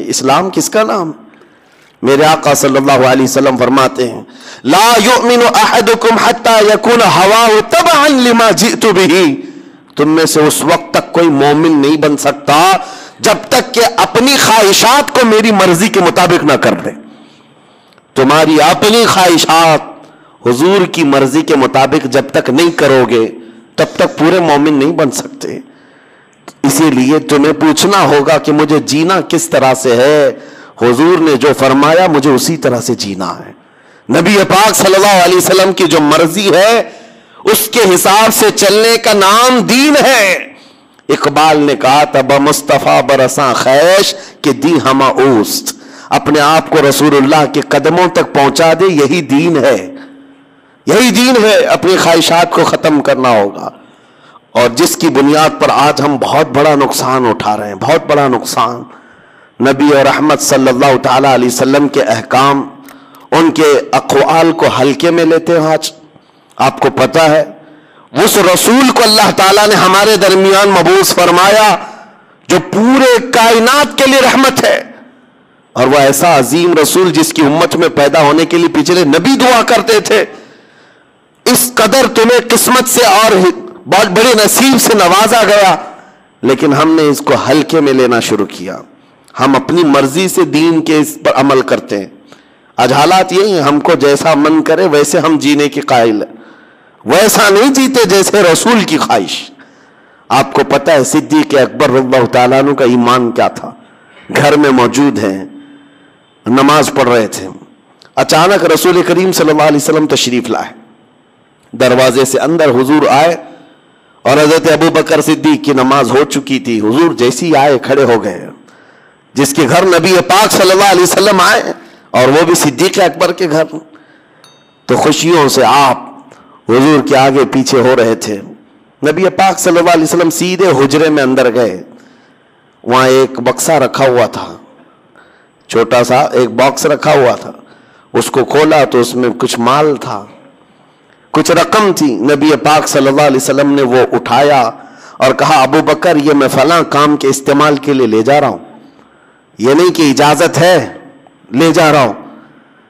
اسلام کس کا نام؟ میرے آقا صلی اللہ علیہ وسلم فرماتے ہیں لا یؤمن احدکم حتی یکون ہواہ تبعا لما جئت بہ، تم میں سے اس وقت تک کوئی مومن نہیں بن سکتا جب تک کہ اپنی خواہشات کو میری مرضی کے مطابق نہ کر دے۔ تمہاری اپنی خواہشات حضور کی مرضی کے مطابق جب تک نہیں کرو گے تب تک پورے مومن نہیں بن سکتے۔ اسی لیے تمہیں پوچھنا ہوگا کہ مجھے جینا کس طرح سے ہے، حضور نے جو فرمایا مجھے اسی طرح سے جینا ہے۔ نبی پاک صلی اللہ علیہ وسلم کی جو مرضی ہے اس کے حساب سے چلنے کا نام دین ہے۔ اقبال نے کہا تھا بمصطفیٰ برساں خیش کہ دی ہما اوست، اپنے آپ کو رسول اللہ کے قدموں تک پہنچا دے، یہی دین ہے، یہی دین ہے۔ اپنی خواہشات کو ختم کرنا ہوگا، اور جس کی بنیاد پر آج ہم بہت بڑا نقصان اٹھا رہے ہیں، بہت بڑا نقصان۔ نبی اور رحمت صلی اللہ تعالی علیہ وسلم کے احکام، ان کے اقوال کو ہلکے میں لیتے ہیں۔ آج آپ کو پتہ ہے اس رسول کو اللہ تعالیٰ نے ہمارے درمیان مبعوث فرمایا جو پورے کائنات کے لیے رحمت ہے، اور وہ ایسا عظیم رسول جس کی امت میں پیدا ہونے کے لیے پچھلے نبی دعا کرتے تھے، اس قدر تمہیں قسمت سے اور بہت بڑے نصیب سے نوازا گیا، لیکن ہم نے اس کو ہلکے میں لینا شروع کیا۔ ہم اپنی مرضی سے دین کے اس پر عمل کرتے ہیں۔ آج حالات یہی ہیں، ہم کو جیسا من کرے ویسے ہم جینے کے قائل ہیں، ویسا نہیں جیتے جیسے رسول کی خواہش۔ آپ کو پتہ ہے صدیق اکبر رضی اللہ تعالیٰ عنہ کا ایمان کیا تھا؟ گھر میں موجود ہیں، نماز پڑھ رہے تھے، اچانک رسول کریم صلی اللہ علیہ وسلم تشریف لائے، دروازے سے اندر حضور آئے، اور حضرت ابو بکر صدیق کی نماز ہو چکی تھی، حضور جیسی آئے کھڑے ہو گئے۔ جس کے گھر نبی پاک صلی اللہ علیہ وسلم آئے اور وہ بھی صدیق اکبر کے گھر، تو خوشیوں سے آپ حضور کے آگے پیچھے ہو رہے تھے۔ نبی پاک صلی اللہ علیہ وسلم سیدھے حجرے میں اندر گئے، وہاں ایک بکسہ رکھا ہوا تھا، چھوٹا سا ایک باکس رکھا ہوا تھا، اس کو کھولا تو اس میں کچھ مال تھا، کچھ رقم تھی۔ نبی پاک صلی اللہ علیہ وسلم نے وہ اٹھایا اور کہا ابو بکر یہ میں فلاں کام کے استعمال کے لیے لے جا رہا ہوں، یہ نہیں کہ اجازت ہے، لے جا رہا ہوں۔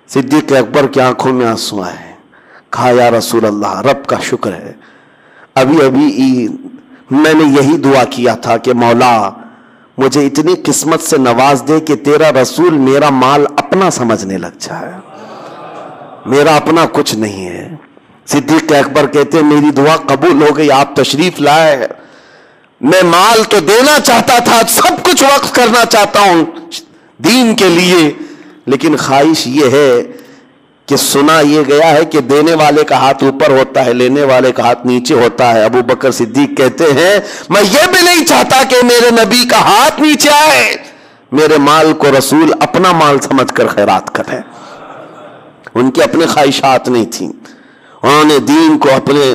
صدیق اکبر کی آنکھوں میں آنسو آئے، کہا یا رسول اللہ رب کا شکر ہے، ابھی میں نے یہی دعا کیا تھا کہ مولا مجھے اتنی قسمت سے نواز دے کہ تیرا رسول میرا مال اپنا سمجھنے لگ جائے، میرا اپنا کچھ نہیں ہے۔ صدیق اکبر کہتے ہیں میری دعا قبول ہو گئی، آپ تشریف لائے، میں مال تو دینا چاہتا تھا، سب کچھ وقف کرنا چاہتا ہوں دین کے لیے، لیکن خواہش یہ ہے کہ سنا یہ گیا ہے کہ دینے والے کا ہاتھ اوپر ہوتا ہے، لینے والے کا ہاتھ نیچے ہوتا ہے۔ ابو بکر صدیق کہتے ہیں میں یہ بھی نہیں چاہتا کہ میرے نبی کا ہاتھ نیچے آئے، میرے مال کو رسول اپنا مال سمجھ کر خیرات کرے۔ ان کی اپنی خواہشات نہیں تھیں، انہوں نے دین کو، اپنے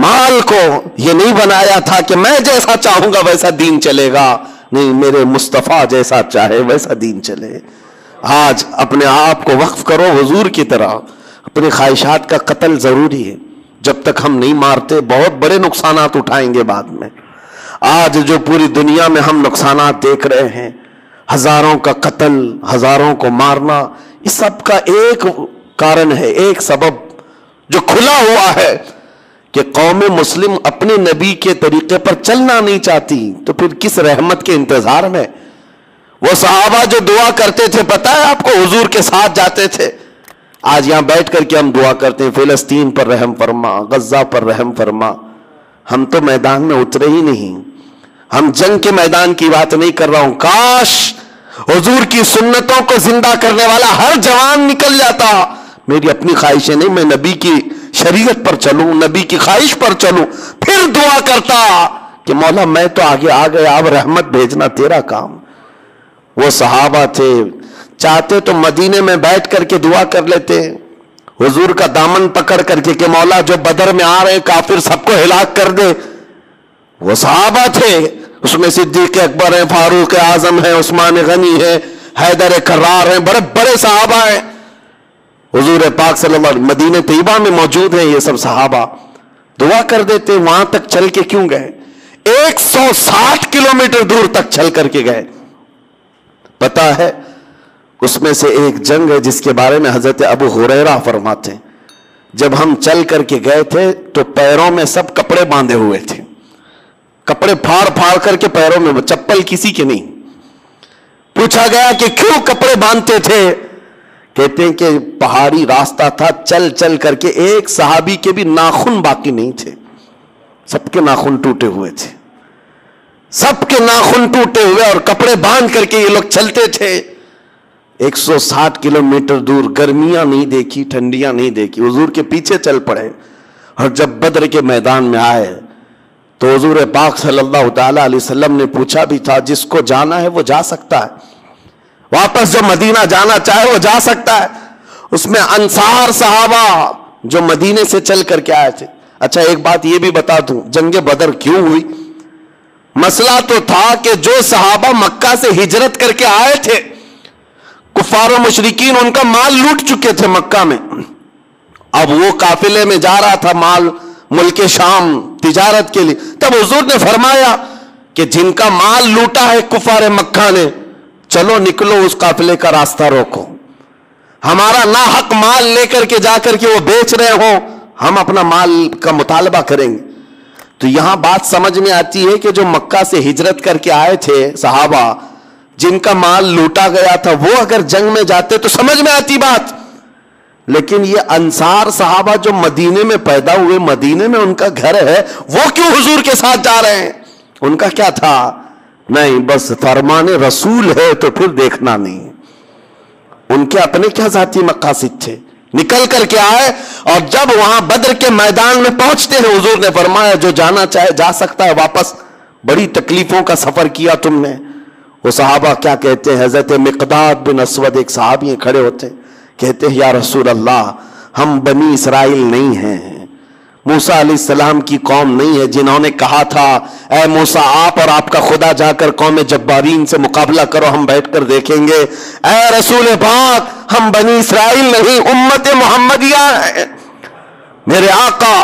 مال کو یہ نہیں بنایا تھا کہ میں جیسا چاہوں گا ویسا دین چلے گا، نہیں، میرے مصطفیٰ جیسا چاہے ویسا دین چلے۔ آج اپنے آپ کو وقف کرو حضور کی طرح، اپنی خواہشات کا قتل ضروری ہے۔ جب تک ہم نہیں مارتے بہت بڑے نقصانات اٹھائیں گے بعد میں۔ آج جو پوری دنیا میں ہم نقصانات دیکھ رہے ہیں، ہزاروں کا قتل، ہزاروں کو مارنا، اس سب کا ایک کارن ہے، ایک سبب جو کھلا ہوا ہے کہ قوم مسلم اپنے نبی کے طریقے پر چلنا نہیں چاہتی، تو پھر کس رحمت کے انتظار میں؟ وہ صحابہ جو دعا کرتے تھے پتہ ہے آپ کو، حضور کے ساتھ جاتے تھے۔ آج یہاں بیٹھ کر کے ہم دعا کرتے ہیں فلسطین پر رحم فرما، غزہ پر رحم فرما، ہم تو میدان میں اترے ہی نہیں، ہم جنگ کے میدان کی بات نہیں کر رہا ہوں۔ کاش حضور کی سنتوں کو زندہ کرنے والا ہر جوان نکل جاتا۔ میری اپنی خواہشیں نہیں، میں نبی کی شریعت پر چلوں، نبی کی خواہش پر چلوں، پھر دعا کرتا کہ مولا میں تو آگے آ گیا، اب رحمت بھیجنا تیرا کام۔ وہ صحابہ تھے، چاہتے تو مدینے میں بیٹھ کر کے دعا کر لیتے، حضور کا دامن پکڑ کر کے کہ مولا جو بدر میں آ رہے کافر سب کو ہلاک کر دے۔ وہ صحابہ تھے، اس میں صدیق اکبر ہیں، فاروق اعظم ہیں، عثمان غنی ہیں، حیدر کرار ہیں، بڑے بڑے صحابہ ہیں۔ حضور پاک صلی اللہ علیہ وسلم مدینہ طیبہ میں موجود ہیں، یہ سب صحابہ دعا کر دیتے۔ وہاں تک چل کے کیوں گئے؟ 160 کلومیٹر دور تک چل کر کے گئے، پتا ہے اس میں سے ایک جنگ ہے جس کے بارے میں حضرت ابو ہریرہ فرماتے ہیں جب ہم چل کر کے گئے تھے تو پیروں میں سب کپڑے باندھے ہوئے تھے, کپڑے پھاڑ پھاڑ کر کے پیروں میں, چپل کسی کے نہیں. پوچھا گیا کہ کیوں کپڑے باندھتے تھے؟ کہتے ہیں کہ پہاڑی راستہ تھا, چل چل کر کے ایک صحابی کے بھی ناخن باقی نہیں تھے, سب کے ناخن ٹوٹے ہوئے تھے, سب کے ناخن ٹوٹے ہوئے, اور کپڑے باندھ کر کے یہ لوگ چلتے تھے. 160 کلومیٹر دور, گرمیاں نہیں دیکھی, ٹھنڈیاں نہیں دیکھی, حضور کے پیچھے چل پڑے. اور جب بدر کے میدان میں آئے تو حضور پاک صلی اللہ تعالی علیہ وسلم نے پوچھا بھی تھا جس کو جانا ہے وہ جا سکتا ہے, واپس جو مدینہ جانا چاہے وہ جا سکتا ہے. اس میں انصار صحابہ جو مدینے سے چل کر کے آئے تھے. اچھا ایک بات یہ بھی بتا دوں, جنگ بدر کیوں ہوئی؟ مسئلہ تو تھا کہ جو صحابہ مکہ سے ہجرت کر کے آئے تھے, کفار و مشرکین ان کا مال لوٹ چکے تھے مکہ میں. اب وہ قافلے میں جا رہا تھا مال ملک شام تجارت کے لیے. تب حضور نے فرمایا کہ جن کا مال لوٹا ہے کفار مکہ نے, چلو نکلو اس قافلے کا راستہ روکو, ہمارا ناحق مال لے کر کے جا کر کے وہ بیچ رہے ہوں, ہم اپنا مال کا مطالبہ کریں گے. تو یہاں بات سمجھ میں آتی ہے کہ جو مکہ سے ہجرت کر کے آئے تھے صحابہ, جن کا مال لوٹا گیا تھا, وہ اگر جنگ میں جاتے تو سمجھ میں آتی بات. لیکن یہ انصار صحابہ جو مدینے میں پیدا ہوئے, مدینے میں ان کا گھر ہے, وہ کیوں حضور کے ساتھ جا رہے ہیں؟ ان کا کیا تھا؟ نہیں, بس فرمان رسول ہے تو پھر دیکھنا نہیں. ان کے اپنے کیا ذاتی مقاصد تھے, نکل کر کے آئے. اور جب وہاں بدر کے میدان میں پہنچتے ہیں حضور نے فرمایا جو جانا چاہے جا سکتا ہے واپس. بڑی تکلیفوں کا سفر کیا تم نے. وہ صحابہ کیا کہتے ہیں؟ حضرت مقداد بن اسود ایک صحابی کھڑے ہوتے ہیں, کہتے ہیں یا رسول اللہ ہم بنی اسرائیل نہیں ہیں, موسیٰ علیہ السلام کی قوم نہیں ہے جنہوں نے کہا تھا اے موسیٰ آپ اور آپ کا خدا جا کر قوم جبارین سے مقابلہ کرو, ہم بیٹھ کر دیکھیں گے. اے رسول پاک ہم بنی اسرائیل نہیں, امت محمدیہ ہے. میرے آقا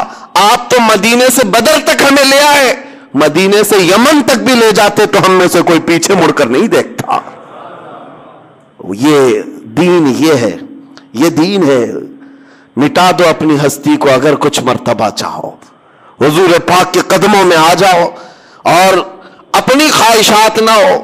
آپ تو مدینے سے بدر تک ہمیں لے آئے, مدینے سے یمن تک بھی لے جاتے تو ہم میں سے کوئی پیچھے مڑ کر نہیں دیکھتا. یہ دین یہ ہے, یہ دین ہے. مٹا دو اپنی ہستی کو اگر کچھ مرتبہ چاہو, حضور پاک کے قدموں میں آ جاؤ, اور اپنی خواہشات نہ ہو,